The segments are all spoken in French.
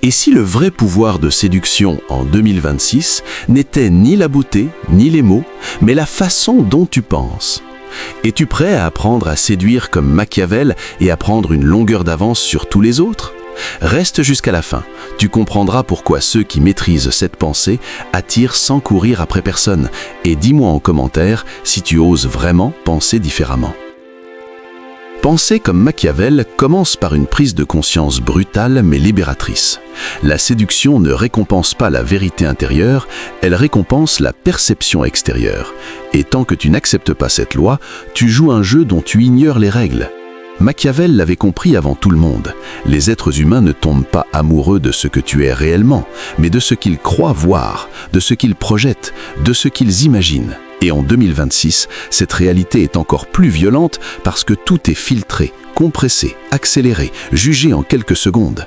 Et si le vrai pouvoir de séduction en 2026 n'était ni la beauté, ni les mots, mais la façon dont tu penses? Es-tu prêt à apprendre à séduire comme Machiavel et à prendre une longueur d'avance sur tous les autres? Reste jusqu'à la fin, tu comprendras pourquoi ceux qui maîtrisent cette pensée attirent sans courir après personne. Et dis-moi en commentaire si tu oses vraiment penser différemment. Penser comme Machiavel commence par une prise de conscience brutale mais libératrice. La séduction ne récompense pas la vérité intérieure, elle récompense la perception extérieure. Et tant que tu n'acceptes pas cette loi, tu joues un jeu dont tu ignores les règles. Machiavel l'avait compris avant tout le monde. Les êtres humains ne tombent pas amoureux de ce que tu es réellement, mais de ce qu'ils croient voir, de ce qu'ils projettent, de ce qu'ils imaginent. Et en 2026, cette réalité est encore plus violente parce que tout est filtré, compressé, accéléré, jugé en quelques secondes.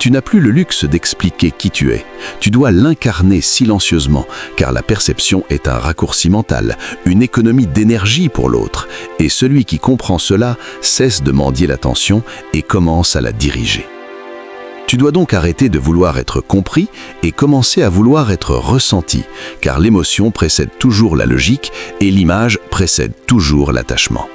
Tu n'as plus le luxe d'expliquer qui tu es. Tu dois l'incarner silencieusement, car la perception est un raccourci mental, une économie d'énergie pour l'autre. Et celui qui comprend cela cesse de mendier l'attention et commence à la diriger. Tu dois donc arrêter de vouloir être compris et commencer à vouloir être ressenti, car l'émotion précède toujours la logique et l'image précède toujours l'attachement.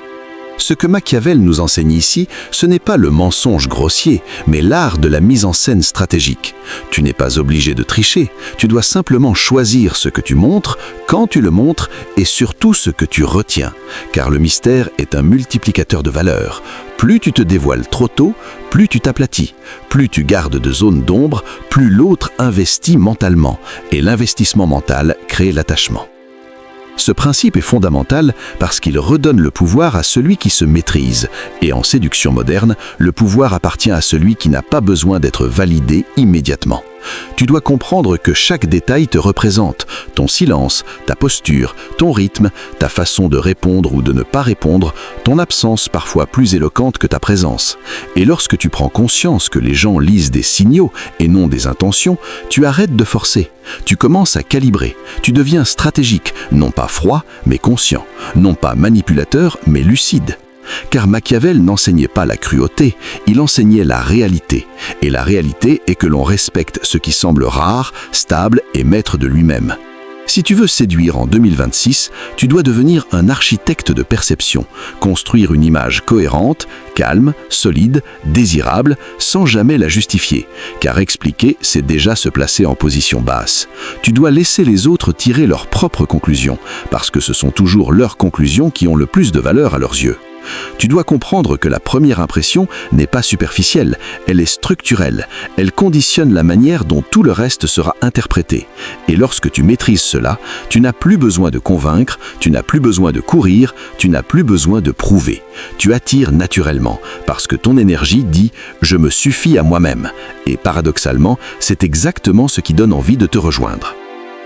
Ce que Machiavel nous enseigne ici, ce n'est pas le mensonge grossier, mais l'art de la mise en scène stratégique. Tu n'es pas obligé de tricher, tu dois simplement choisir ce que tu montres, quand tu le montres et surtout ce que tu retiens, car le mystère est un multiplicateur de valeur. Plus tu te dévoiles trop tôt, plus tu t'aplatis. Plus tu gardes de zones d'ombre, plus l'autre investit mentalement, et l'investissement mental crée l'attachement. Ce principe est fondamental parce qu'il redonne le pouvoir à celui qui se maîtrise. Et en séduction moderne, le pouvoir appartient à celui qui n'a pas besoin d'être validé immédiatement. Tu dois comprendre que chaque détail te représente, ton silence, ta posture, ton rythme, ta façon de répondre ou de ne pas répondre, ton absence parfois plus éloquente que ta présence. Et lorsque tu prends conscience que les gens lisent des signaux et non des intentions, tu arrêtes de forcer. Tu commences à calibrer. Tu deviens stratégique, non pas froid, mais conscient. Non pas manipulateur, mais lucide. Car Machiavel n'enseignait pas la cruauté, il enseignait la réalité. Et la réalité est que l'on respecte ce qui semble rare, stable et maître de lui-même. Si tu veux séduire en 2026, tu dois devenir un architecte de perception, construire une image cohérente, calme, solide, désirable, sans jamais la justifier. Car expliquer, c'est déjà se placer en position basse. Tu dois laisser les autres tirer leurs propres conclusions, parce que ce sont toujours leurs conclusions qui ont le plus de valeur à leurs yeux. Tu dois comprendre que la première impression n'est pas superficielle, elle est structurelle. Elle conditionne la manière dont tout le reste sera interprété. Et lorsque tu maîtrises cela, tu n'as plus besoin de convaincre, tu n'as plus besoin de courir, tu n'as plus besoin de prouver. Tu attires naturellement, parce que ton énergie dit « je me suffis à moi-même ». Et paradoxalement, c'est exactement ce qui donne envie de te rejoindre.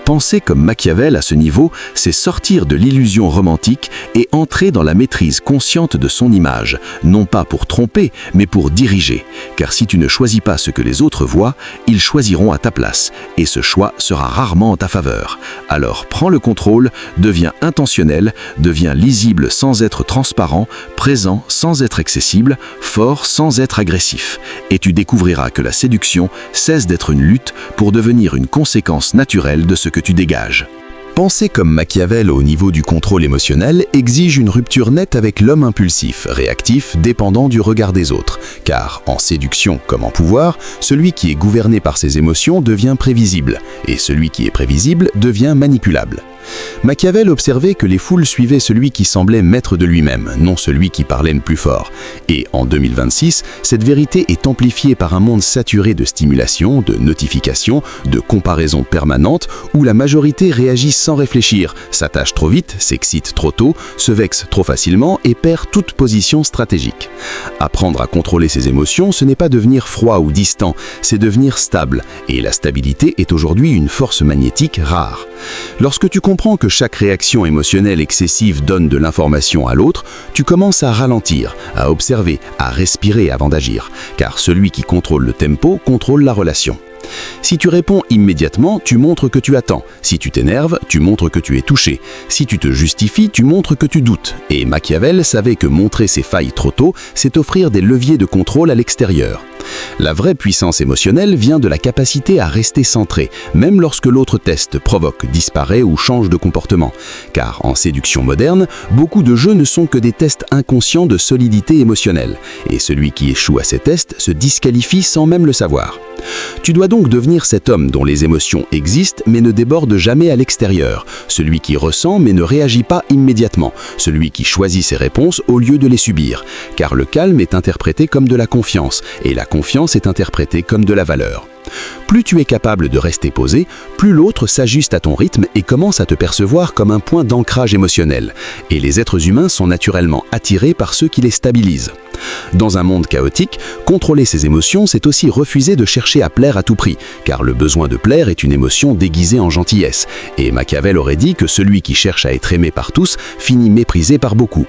Penser comme Machiavel à ce niveau, c'est sortir de l'illusion romantique et entrer dans la maîtrise consciente de son image, non pas pour tromper, mais pour diriger. Car si tu ne choisis pas ce que les autres voient, ils choisiront à ta place, et ce choix sera rarement en ta faveur. Alors prends le contrôle, deviens intentionnel, deviens lisible sans être transparent, présent sans être excessible, fort sans être agressif. Et tu découvriras que la séduction cesse d'être une lutte pour devenir une conséquence naturelle de ce que tu dégages. Penser comme Machiavel au niveau du contrôle émotionnel exige une rupture nette avec l'homme impulsif, réactif, dépendant du regard des autres. Car, en séduction comme en pouvoir, celui qui est gouverné par ses émotions devient prévisible, et celui qui est prévisible devient manipulable. Machiavel observait que les foules suivaient celui qui semblait maître de lui-même, non celui qui parlait le plus fort. Et en 2026, cette vérité est amplifiée par un monde saturé de stimulation, de notifications, de comparaisons permanentes, où la majorité réagit sans réfléchir, s'attache trop vite, s'excite trop tôt, se vexe trop facilement et perd toute position stratégique. Apprendre à contrôler ses émotions, ce n'est pas devenir froid ou distant, c'est devenir stable. Et la stabilité est aujourd'hui une force magnétique rare. Lorsque tu comprends que chaque réaction émotionnelle excessive donne de l'information à l'autre, tu commences à ralentir, à observer, à respirer avant d'agir. Car celui qui contrôle le tempo contrôle la relation. Si tu réponds immédiatement, tu montres que tu attends. Si tu t'énerves, tu montres que tu es touché. Si tu te justifies, tu montres que tu doutes. Et Machiavel savait que montrer ses failles trop tôt, c'est offrir des leviers de contrôle à l'extérieur. La vraie puissance émotionnelle vient de la capacité à rester centré, même lorsque l'autre teste, provoque, disparaît ou change de comportement. Car en séduction moderne, beaucoup de jeux ne sont que des tests inconscients de solidité émotionnelle. Et celui qui échoue à ces tests se disqualifie sans même le savoir. Tu dois donc devenir cet homme dont les émotions existent mais ne débordent jamais à l'extérieur, celui qui ressent mais ne réagit pas immédiatement, celui qui choisit ses réponses au lieu de les subir, car le calme est interprété comme de la confiance et la confiance est interprétée comme de la valeur. Plus tu es capable de rester posé, plus l'autre s'ajuste à ton rythme et commence à te percevoir comme un point d'ancrage émotionnel. Et les êtres humains sont naturellement attirés par ceux qui les stabilisent. Dans un monde chaotique, contrôler ses émotions, c'est aussi refuser de chercher à plaire à tout prix, car le besoin de plaire est une émotion déguisée en gentillesse. Et Machiavel aurait dit que celui qui cherche à être aimé par tous finit méprisé par beaucoup.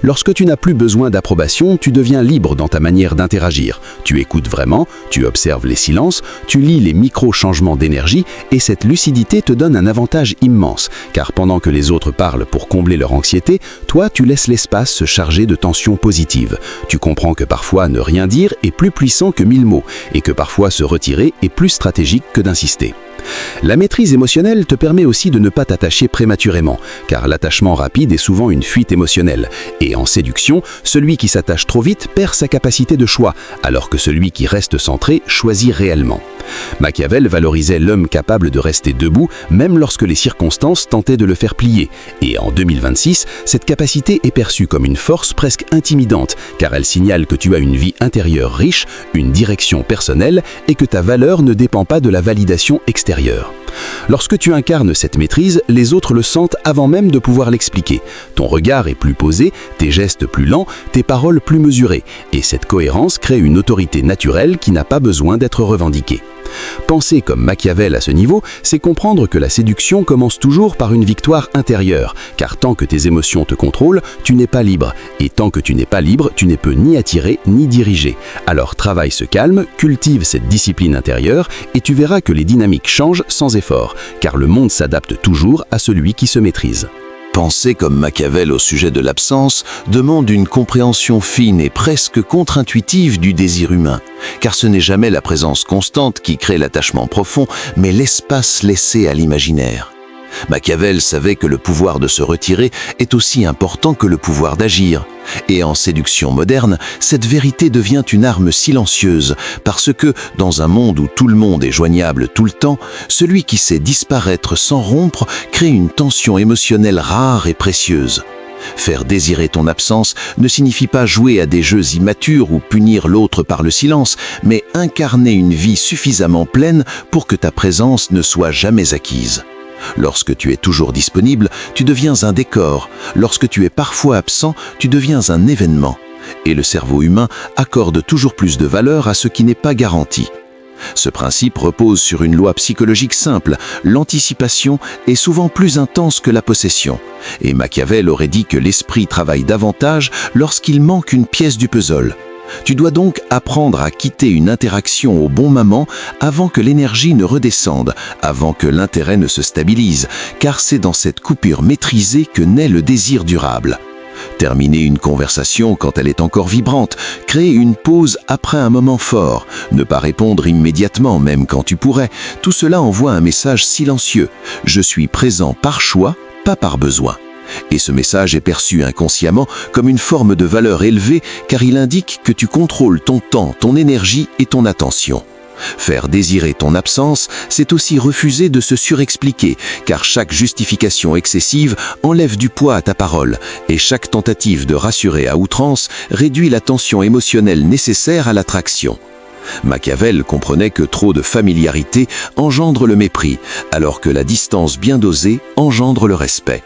Lorsque tu n'as plus besoin d'approbation, tu deviens libre dans ta manière d'interagir. Tu écoutes vraiment, tu observes les silences, tu lis les micro-changements d'énergie et cette lucidité te donne un avantage immense, car pendant que les autres parlent pour combler leur anxiété, toi tu laisses l'espace se charger de tensions positives. Tu comprends que parfois ne rien dire est plus puissant que 1000 mots et que parfois se retirer est plus stratégique que d'insister. La maîtrise émotionnelle te permet aussi de ne pas t'attacher prématurément, car l'attachement rapide est souvent une fuite émotionnelle. Et en séduction, celui qui s'attache trop vite perd sa capacité de choix, alors que celui qui reste centré choisit réellement. Machiavel valorisait l'homme capable de rester debout, même lorsque les circonstances tentaient de le faire plier. Et en 2026, cette capacité est perçue comme une force presque intimidante, car elle signale que tu as une vie intérieure riche, une direction personnelle, et que ta valeur ne dépend pas de la validation extérieure. Lorsque tu incarnes cette maîtrise, les autres le sentent avant même de pouvoir l'expliquer. Ton regard est plus posé, tes gestes plus lents, tes paroles plus mesurées. Et cette cohérence crée une autorité naturelle qui n'a pas besoin d'être revendiquée. Penser comme Machiavel à ce niveau, c'est comprendre que la séduction commence toujours par une victoire intérieure, car tant que tes émotions te contrôlent, tu n'es pas libre. Et tant que tu n'es pas libre, tu ne peux ni attirer ni diriger. Alors travaille ce calme, cultive cette discipline intérieure, et tu verras que les dynamiques changent sans effort, car le monde s'adapte toujours à celui qui se maîtrise. Penser comme Machiavel au sujet de l'absence demande une compréhension fine et presque contre-intuitive du désir humain, car ce n'est jamais la présence constante qui crée l'attachement profond, mais l'espace laissé à l'imaginaire. Machiavel savait que le pouvoir de se retirer est aussi important que le pouvoir d'agir. Et en séduction moderne, cette vérité devient une arme silencieuse, parce que, dans un monde où tout le monde est joignable tout le temps, celui qui sait disparaître sans rompre crée une tension émotionnelle rare et précieuse. Faire désirer ton absence ne signifie pas jouer à des jeux immatures ou punir l'autre par le silence, mais incarner une vie suffisamment pleine pour que ta présence ne soit jamais acquise. Lorsque tu es toujours disponible, tu deviens un décor. Lorsque tu es parfois absent, tu deviens un événement. Et le cerveau humain accorde toujours plus de valeur à ce qui n'est pas garanti. Ce principe repose sur une loi psychologique simple, l'anticipation est souvent plus intense que la possession. Et Machiavel aurait dit que l'esprit travaille davantage lorsqu'il manque une pièce du puzzle. Tu dois donc apprendre à quitter une interaction au bon moment avant que l'énergie ne redescende, avant que l'intérêt ne se stabilise, car c'est dans cette coupure maîtrisée que naît le désir durable. Terminer une conversation quand elle est encore vibrante, créer une pause après un moment fort, ne pas répondre immédiatement même quand tu pourrais, tout cela envoie un message silencieux. Je suis présent par choix, pas par besoin. Et ce message est perçu inconsciemment comme une forme de valeur élevée car il indique que tu contrôles ton temps, ton énergie et ton attention. Faire désirer ton absence, c'est aussi refuser de se surexpliquer, car chaque justification excessive enlève du poids à ta parole, et chaque tentative de rassurer à outrance réduit la tension émotionnelle nécessaire à l'attraction. Machiavel comprenait que trop de familiarité engendre le mépris, alors que la distance bien dosée engendre le respect.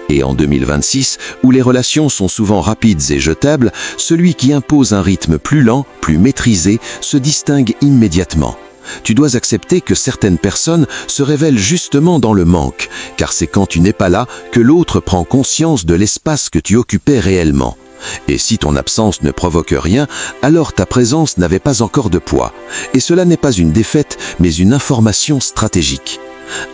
Et en 2026, où les relations sont souvent rapides et jetables, celui qui impose un rythme plus lent, plus maîtrisé, se distingue immédiatement. Tu dois accepter que certaines personnes se révèlent justement dans le manque, car c'est quand tu n'es pas là que l'autre prend conscience de l'espace que tu occupais réellement. Et si ton absence ne provoque rien, alors ta présence n'avait pas encore de poids. Et cela n'est pas une défaite, mais une information stratégique.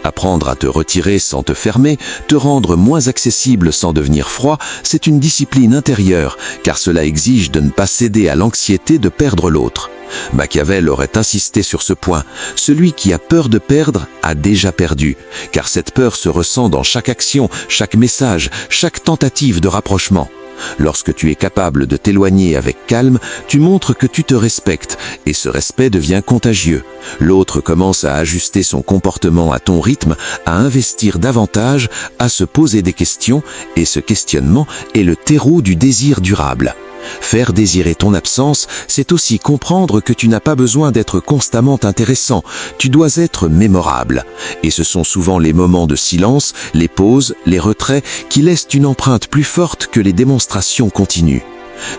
Apprendre à te retirer sans te fermer, te rendre moins accessible sans devenir froid, c'est une discipline intérieure, car cela exige de ne pas céder à l'anxiété de perdre l'autre. Machiavel aurait insisté sur ce point. Celui qui a peur de perdre a déjà perdu, car cette peur se ressent dans chaque action, chaque message, chaque tentative de rapprochement. Lorsque tu es capable de t'éloigner avec calme, tu montres que tu te respectes, et ce respect devient contagieux. L'autre commence à ajuster son comportement à ton rythme, à investir davantage, à se poser des questions, et ce questionnement est le terreau du désir durable. Faire désirer ton absence, c'est aussi comprendre que tu n'as pas besoin d'être constamment intéressant, tu dois être mémorable. Et ce sont souvent les moments de silence, les pauses, les retraits qui laissent une empreinte plus forte que les démonstrations continues.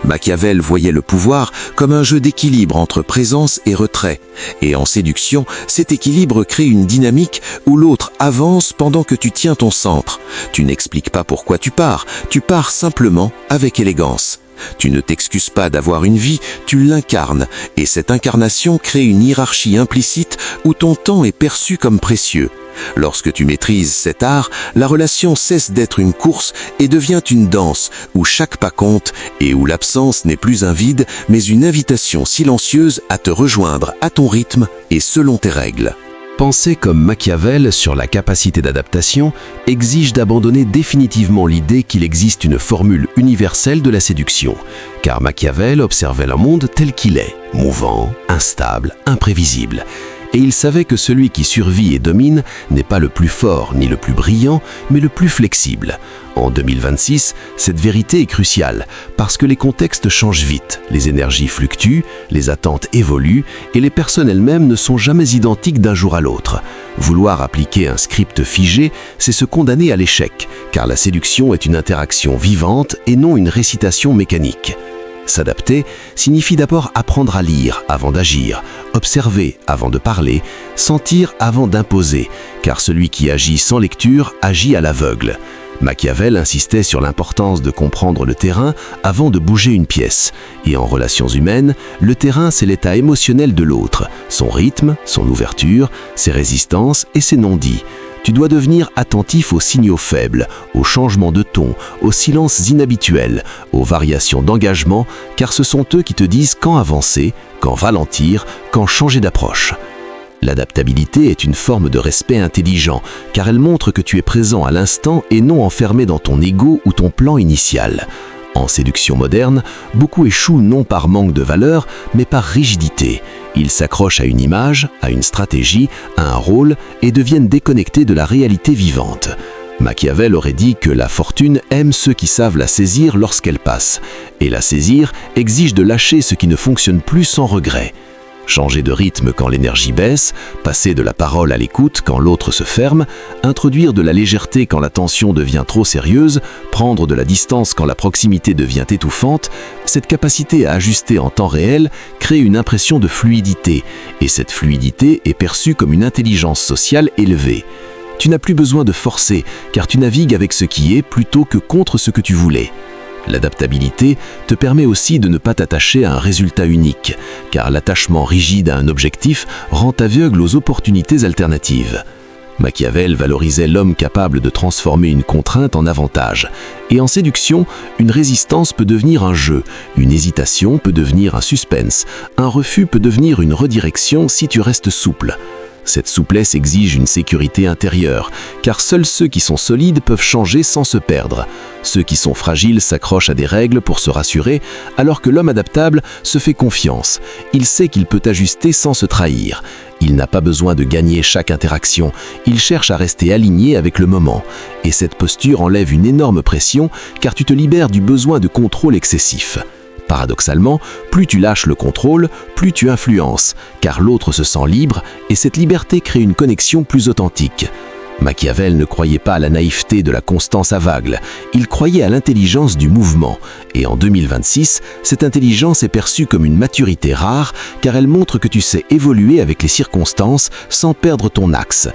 Machiavel voyait le pouvoir comme un jeu d'équilibre entre présence et retrait. Et en séduction, cet équilibre crée une dynamique où l'autre avance pendant que tu tiens ton centre. Tu n'expliques pas pourquoi tu pars simplement avec élégance. Tu ne t'excuses pas d'avoir une vie, tu l'incarnes, et cette incarnation crée une hiérarchie implicite où ton temps est perçu comme précieux. Lorsque tu maîtrises cet art, la relation cesse d'être une course et devient une danse, où chaque pas compte et où l'absence n'est plus un vide, mais une invitation silencieuse à te rejoindre à ton rythme et selon tes règles. Penser comme Machiavel sur la capacité d'adaptation exige d'abandonner définitivement l'idée qu'il existe une formule universelle de la séduction, car Machiavel observait le monde tel qu'il est, mouvant, instable, imprévisible. Et il savait que celui qui survit et domine n'est pas le plus fort ni le plus brillant, mais le plus flexible. En 2026, cette vérité est cruciale, parce que les contextes changent vite, les énergies fluctuent, les attentes évoluent, et les personnes elles-mêmes ne sont jamais identiques d'un jour à l'autre. Vouloir appliquer un script figé, c'est se condamner à l'échec, car la séduction est une interaction vivante et non une récitation mécanique. S'adapter signifie d'abord apprendre à lire avant d'agir, observer avant de parler, sentir avant d'imposer, car celui qui agit sans lecture agit à l'aveugle. Machiavel insistait sur l'importance de comprendre le terrain avant de bouger une pièce. Et en relations humaines, le terrain, c'est l'état émotionnel de l'autre, son rythme, son ouverture, ses résistances et ses non-dits. Tu dois devenir attentif aux signaux faibles, aux changements de ton, aux silences inhabituels, aux variations d'engagement, car ce sont eux qui te disent quand avancer, quand ralentir, quand changer d'approche. L'adaptabilité est une forme de respect intelligent, car elle montre que tu es présent à l'instant et non enfermé dans ton ego ou ton plan initial. En séduction moderne, beaucoup échouent non par manque de valeur, mais par rigidité. Ils s'accrochent à une image, à une stratégie, à un rôle et deviennent déconnectés de la réalité vivante. Machiavel aurait dit que la fortune aime ceux qui savent la saisir lorsqu'elle passe, et la saisir exige de lâcher ce qui ne fonctionne plus sans regret. Changer de rythme quand l'énergie baisse, passer de la parole à l'écoute quand l'autre se ferme, introduire de la légèreté quand la tension devient trop sérieuse, prendre de la distance quand la proximité devient étouffante, cette capacité à ajuster en temps réel crée une impression de fluidité, et cette fluidité est perçue comme une intelligence sociale élevée. Tu n'as plus besoin de forcer, car tu navigues avec ce qui est plutôt que contre ce que tu voulais. L'adaptabilité te permet aussi de ne pas t'attacher à un résultat unique, car l'attachement rigide à un objectif rend aveugle aux opportunités alternatives. Machiavel valorisait l'homme capable de transformer une contrainte en avantage. Et en séduction, une résistance peut devenir un jeu, une hésitation peut devenir un suspense, un refus peut devenir une redirection si tu restes souple. Cette souplesse exige une sécurité intérieure, car seuls ceux qui sont solides peuvent changer sans se perdre. Ceux qui sont fragiles s'accrochent à des règles pour se rassurer, alors que l'homme adaptable se fait confiance. Il sait qu'il peut ajuster sans se trahir. Il n'a pas besoin de gagner chaque interaction, il cherche à rester aligné avec le moment. Et cette posture enlève une énorme pression, car tu te libères du besoin de contrôle excessif. Paradoxalement, plus tu lâches le contrôle, plus tu influences, car l'autre se sent libre et cette liberté crée une connexion plus authentique. Machiavel ne croyait pas à la naïveté de la constance aveugle, il croyait à l'intelligence du mouvement. Et en 2026, cette intelligence est perçue comme une maturité rare, car elle montre que tu sais évoluer avec les circonstances sans perdre ton axe.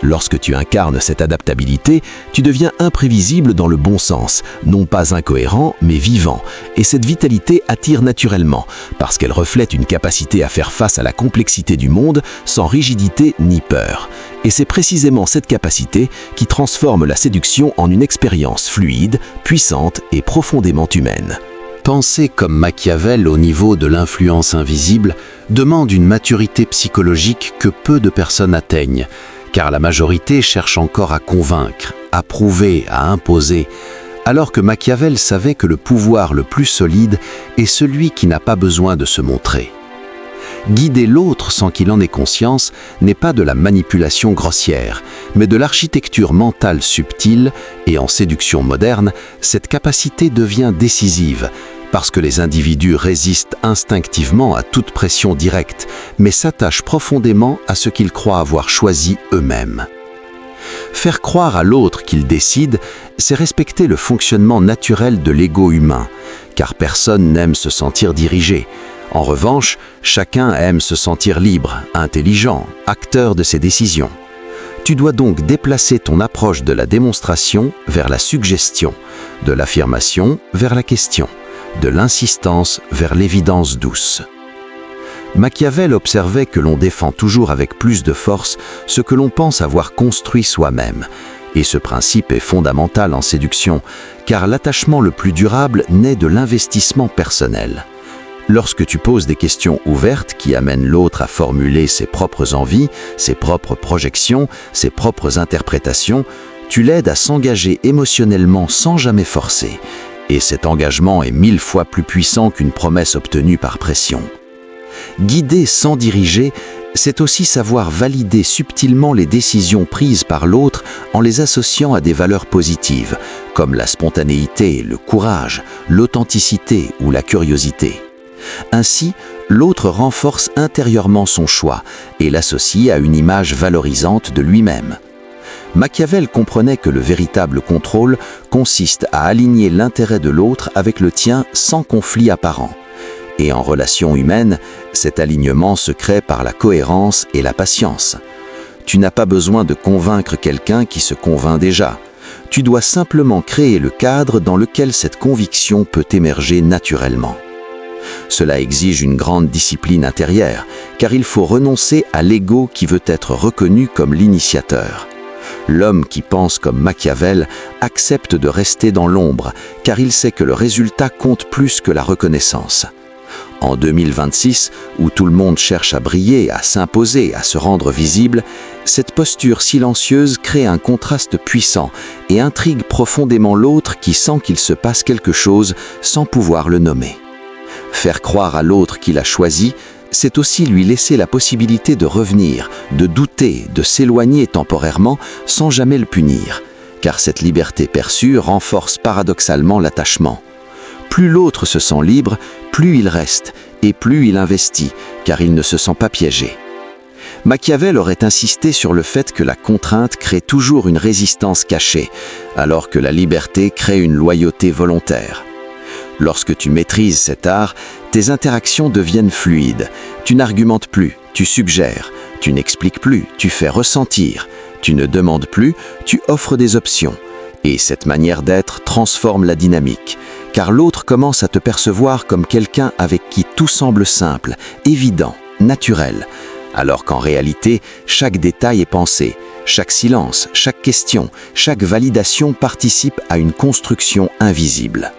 Lorsque tu incarnes cette adaptabilité, tu deviens imprévisible dans le bon sens, non pas incohérent, mais vivant. Et cette vitalité attire naturellement, parce qu'elle reflète une capacité à faire face à la complexité du monde sans rigidité ni peur. Et c'est précisément cette capacité qui transforme la séduction en une expérience fluide, puissante et profondément humaine. Penser comme Machiavel au niveau de l'influence invisible demande une maturité psychologique que peu de personnes atteignent, car la majorité cherche encore à convaincre, à prouver, à imposer, alors que Machiavel savait que le pouvoir le plus solide est celui qui n'a pas besoin de se montrer. Guider l'autre sans qu'il en ait conscience n'est pas de la manipulation grossière, mais de l'architecture mentale subtile, et en séduction moderne, cette capacité devient décisive, parce que les individus résistent instinctivement à toute pression directe, mais s'attachent profondément à ce qu'ils croient avoir choisi eux-mêmes. Faire croire à l'autre qu'il décide, c'est respecter le fonctionnement naturel de l'ego humain, car personne n'aime se sentir dirigé. En revanche, chacun aime se sentir libre, intelligent, acteur de ses décisions. Tu dois donc déplacer ton approche de la démonstration vers la suggestion, de l'affirmation vers la question, de l'insistance vers l'évidence douce. Machiavel observait que l'on défend toujours avec plus de force ce que l'on pense avoir construit soi-même. Et ce principe est fondamental en séduction, car l'attachement le plus durable naît de l'investissement personnel. Lorsque tu poses des questions ouvertes qui amènent l'autre à formuler ses propres envies, ses propres projections, ses propres interprétations, tu l'aides à s'engager émotionnellement sans jamais forcer. Et cet engagement est 1000 fois plus puissant qu'une promesse obtenue par pression. Guider sans diriger, c'est aussi savoir valider subtilement les décisions prises par l'autre en les associant à des valeurs positives, comme la spontanéité, le courage, l'authenticité ou la curiosité. Ainsi, l'autre renforce intérieurement son choix et l'associe à une image valorisante de lui-même. Machiavel comprenait que le véritable contrôle consiste à aligner l'intérêt de l'autre avec le tien sans conflit apparent. Et en relation humaine, cet alignement se crée par la cohérence et la patience. Tu n'as pas besoin de convaincre quelqu'un qui se convainc déjà. Tu dois simplement créer le cadre dans lequel cette conviction peut émerger naturellement. Cela exige une grande discipline intérieure, car il faut renoncer à l'ego qui veut être reconnu comme l'initiateur. L'homme qui pense comme Machiavel accepte de rester dans l'ombre, car il sait que le résultat compte plus que la reconnaissance. En 2026, où tout le monde cherche à briller, à s'imposer, à se rendre visible, cette posture silencieuse crée un contraste puissant et intrigue profondément l'autre qui sent qu'il se passe quelque chose sans pouvoir le nommer. Faire croire à l'autre qu'il a choisi, c'est aussi lui laisser la possibilité de revenir, de douter, de s'éloigner temporairement sans jamais le punir, car cette liberté perçue renforce paradoxalement l'attachement. Plus l'autre se sent libre, plus il reste, et plus il investit, car il ne se sent pas piégé. Machiavel aurait insisté sur le fait que la contrainte crée toujours une résistance cachée, alors que la liberté crée une loyauté volontaire. Lorsque tu maîtrises cet art, tes interactions deviennent fluides. Tu n'argumentes plus, tu suggères. Tu n'expliques plus, tu fais ressentir. Tu ne demandes plus, tu offres des options. Et cette manière d'être transforme la dynamique, car l'autre commence à te percevoir comme quelqu'un avec qui tout semble simple, évident, naturel, alors qu'en réalité, chaque détail est pensé, chaque silence, chaque question, chaque validation participe à une construction invisible.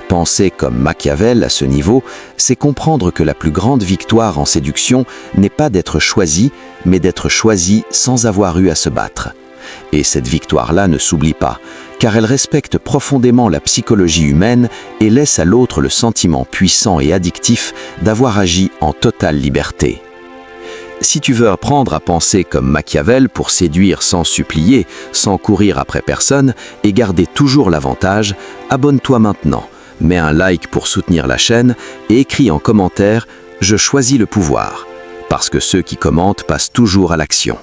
Penser comme Machiavel à ce niveau, c'est comprendre que la plus grande victoire en séduction n'est pas d'être choisi, mais d'être choisi sans avoir eu à se battre. Et cette victoire-là ne s'oublie pas, car elle respecte profondément la psychologie humaine et laisse à l'autre le sentiment puissant et addictif d'avoir agi en totale liberté. Si tu veux apprendre à penser comme Machiavel pour séduire sans supplier, sans courir après personne et garder toujours l'avantage, abonne-toi maintenant. Mets un like pour soutenir la chaîne et écris en commentaire « Je choisis le pouvoir » parce que ceux qui commentent passent toujours à l'action.